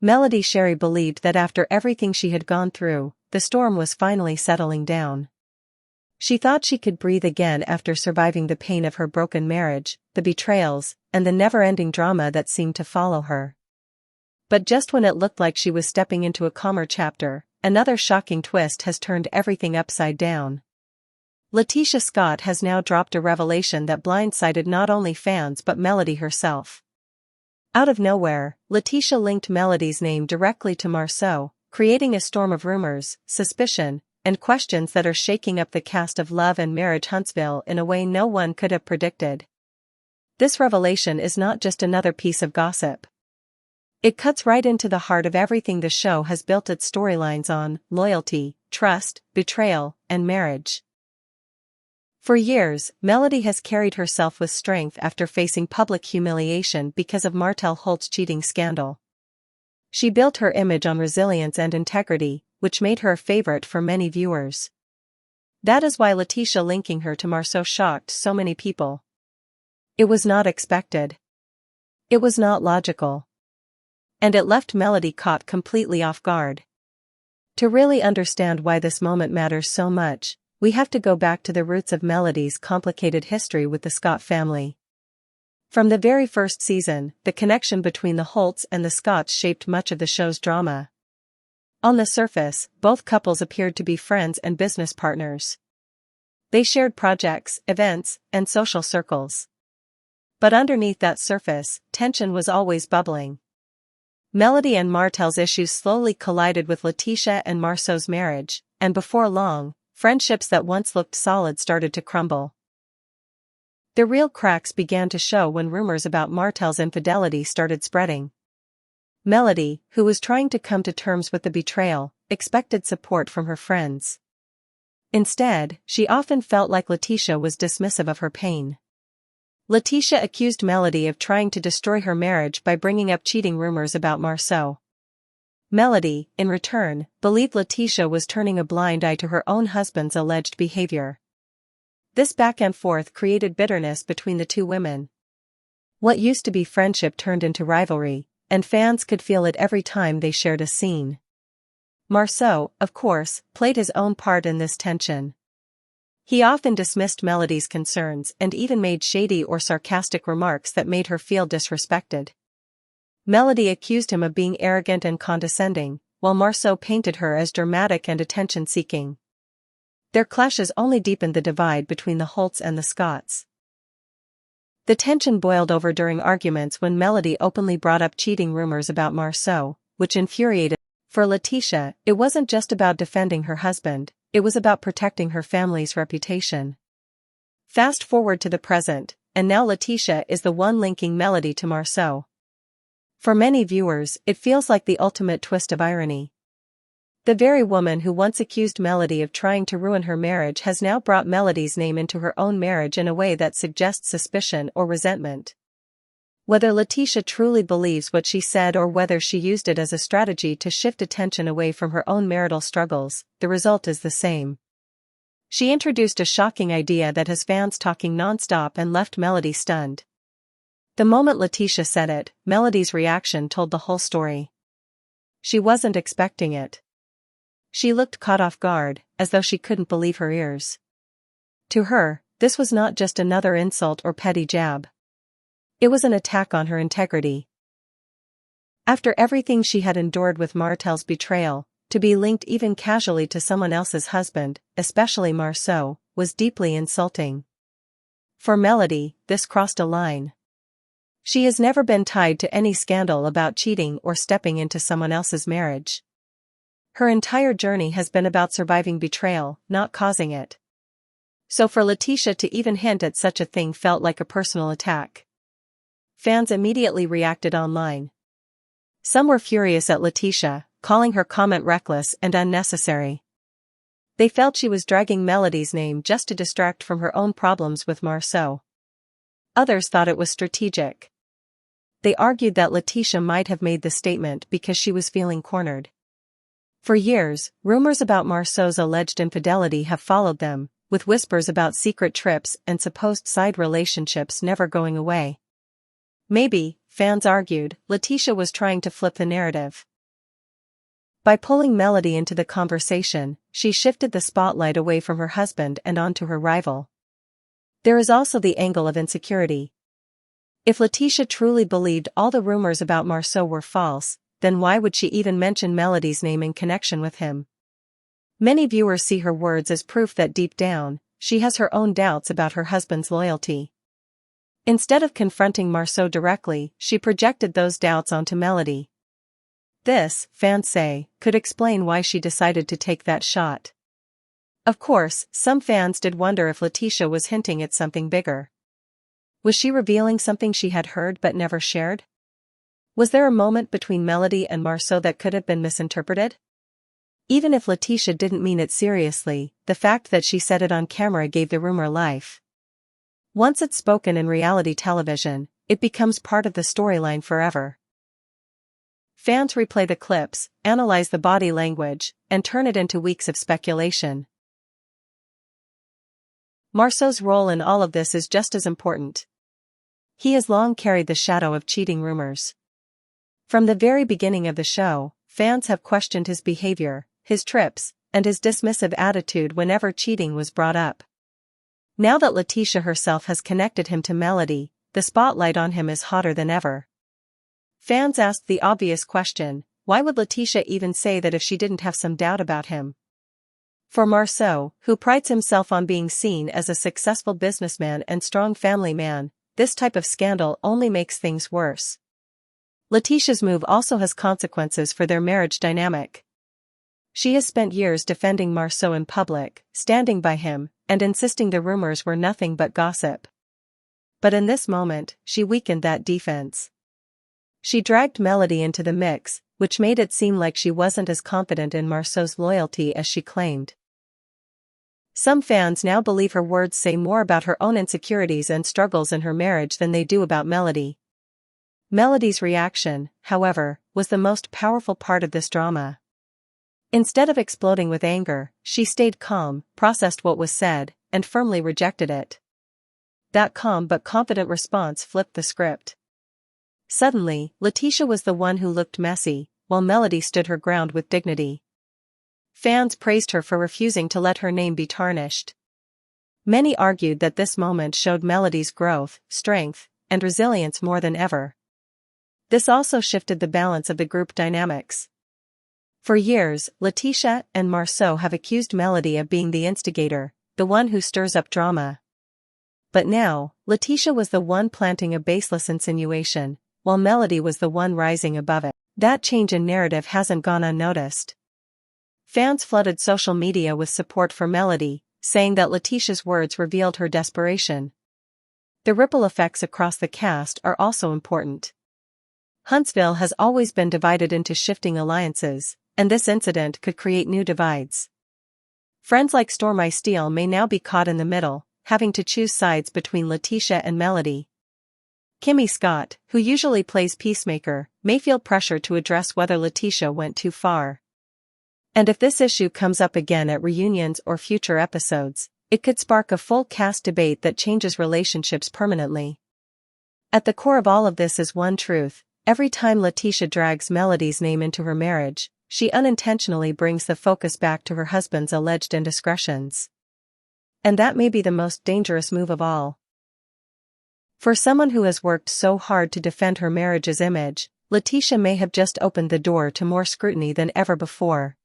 Shari believed that after everything she had gone through, the storm was finally settling down. She thought she could breathe again after surviving the pain of her broken marriage, the betrayals, and the never-ending drama that seemed to follow her. But just when it looked like she was stepping into a calmer chapter, another shocking twist has turned everything upside down. LaTisha Scott has now dropped a revelation that blindsided not only fans but Melody herself. Out of nowhere, LaTisha linked Melody's name directly to Marsau, creating a storm of rumors, suspicion, and questions that are shaking up the cast of Love and Marriage Huntsville in a way no one could have predicted. This revelation is not just another piece of gossip. It cuts right into the heart of everything the show has built its storylines on: loyalty, trust, betrayal, and marriage. For years, Melody has carried herself with strength after facing public humiliation because of Martell Holt's cheating scandal. She built her image on resilience and integrity, which made her a favorite for many viewers. That is why LaTisha linking her to Marsau shocked so many people. It was not expected. It was not logical. And it left Melody caught completely off guard. To really understand why this moment matters so much, we have to go back to the roots of Melody's complicated history with the Scott family. From the very first season, the connection between the Holts and the Scotts shaped much of the show's drama. On the surface, both couples appeared to be friends and business partners. They shared projects, events, and social circles. But underneath that surface, tension was always bubbling. Melody and Martell's issues slowly collided with LaTisha and Marsau's marriage, and before long, friendships that once looked solid started to crumble. The real cracks began to show when rumors about Martell's infidelity started spreading. Melody, who was trying to come to terms with the betrayal, expected support from her friends. Instead, she often felt like LaTisha was dismissive of her pain. LaTisha accused Melody of trying to destroy her marriage by bringing up cheating rumors about Marsau. Melody, in return, believed LaTisha was turning a blind eye to her own husband's alleged behavior. This back and forth created bitterness between the two women. What used to be friendship turned into rivalry, and fans could feel it every time they shared a scene. Marsau, of course, played his own part in this tension. He often dismissed Melody's concerns and even made shady or sarcastic remarks that made her feel disrespected. Melody accused him of being arrogant and condescending, while Marsau painted her as dramatic and attention-seeking. Their clashes only deepened the divide between the Holts and the Scotts. The tension boiled over during arguments when Melody openly brought up cheating rumors about Marsau, which infuriated. For LaTisha, it wasn't just about defending her husband, it was about protecting her family's reputation. Fast forward to the present, and now LaTisha is the one linking Melody to Marsau. For many viewers, it feels like the ultimate twist of irony. The very woman who once accused Melody of trying to ruin her marriage has now brought Melody's name into her own marriage in a way that suggests suspicion or resentment. Whether LaTisha truly believes what she said or whether she used it as a strategy to shift attention away from her own marital struggles, the result is the same. She introduced a shocking idea that has fans talking non-stop and left Melody stunned. The moment LaTisha said it, Melody's reaction told the whole story. She wasn't expecting it. She looked caught off guard, as though she couldn't believe her ears. To her, this was not just another insult or petty jab. It was an attack on her integrity. After everything she had endured with Martell's betrayal, to be linked even casually to someone else's husband, especially Marsau, was deeply insulting. For Melody, this crossed a line. She has never been tied to any scandal about cheating or stepping into someone else's marriage. Her entire journey has been about surviving betrayal, not causing it. So for LaTisha to even hint at such a thing felt like a personal attack. Fans immediately reacted online. Some were furious at LaTisha, calling her comment reckless and unnecessary. They felt she was dragging Melody's name just to distract from her own problems with Marsau. Others thought it was strategic. They argued that LaTisha might have made the statement because she was feeling cornered. For years, rumors about Marsau's alleged infidelity have followed them, with whispers about secret trips and supposed side relationships never going away. Maybe, fans argued, LaTisha was trying to flip the narrative. By pulling Melody into the conversation, she shifted the spotlight away from her husband and onto her rival. There is also the angle of insecurity. If LaTisha truly believed all the rumors about Marsau were false, then why would she even mention Melody's name in connection with him? Many viewers see her words as proof that deep down, she has her own doubts about her husband's loyalty. Instead of confronting Marsau directly, she projected those doubts onto Melody. This, fans say, could explain why she decided to take that shot. Of course, some fans did wonder if LaTisha was hinting at something bigger. Was she revealing something she had heard but never shared? Was there a moment between Melody and Marsau that could have been misinterpreted? Even if LaTisha didn't mean it seriously, the fact that she said it on camera gave the rumor life. Once it's spoken in reality television, it becomes part of the storyline forever. Fans replay the clips, analyze the body language, and turn it into weeks of speculation. Marsau's role in all of this is just as important. He has long carried the shadow of cheating rumors. From the very beginning of the show, fans have questioned his behavior, his trips, and his dismissive attitude whenever cheating was brought up. Now that LaTisha herself has connected him to Melody, the spotlight on him is hotter than ever. Fans asked the obvious question, why would LaTisha even say that if she didn't have some doubt about him? For Marsau, who prides himself on being seen as a successful businessman and strong family man, this type of scandal only makes things worse. LaTisha's move also has consequences for their marriage dynamic. She has spent years defending Marsau in public, standing by him, and insisting the rumors were nothing but gossip. But in this moment, she weakened that defense. She dragged Melody into the mix, which made it seem like she wasn't as confident in Marsau's loyalty as she claimed. Some fans now believe her words say more about her own insecurities and struggles in her marriage than they do about Melody. Melody's reaction, however, was the most powerful part of this drama. Instead of exploding with anger, she stayed calm, processed what was said, and firmly rejected it. That calm but confident response flipped the script. Suddenly, LaTisha was the one who looked messy, while Melody stood her ground with dignity. Fans praised her for refusing to let her name be tarnished. Many argued that this moment showed Melody's growth, strength, and resilience more than ever. This also shifted the balance of the group dynamics. For years, LaTisha and Marsau have accused Melody of being the instigator, the one who stirs up drama. But now, LaTisha was the one planting a baseless insinuation, while Melody was the one rising above it. That change in narrative hasn't gone unnoticed. Fans flooded social media with support for Melody, saying that LaTisha's words revealed her desperation. The ripple effects across the cast are also important. Huntsville has always been divided into shifting alliances, and this incident could create new divides. Friends like Storm I Steele may now be caught in the middle, having to choose sides between LaTisha and Melody. Kimmy Scott, who usually plays peacemaker, may feel pressure to address whether LaTisha went too far. And if this issue comes up again at reunions or future episodes, it could spark a full cast debate that changes relationships permanently. At the core of all of this is one truth: every time LaTisha drags Melody's name into her marriage, she unintentionally brings the focus back to her husband's alleged indiscretions. And that may be the most dangerous move of all. For someone who has worked so hard to defend her marriage's image, LaTisha may have just opened the door to more scrutiny than ever before.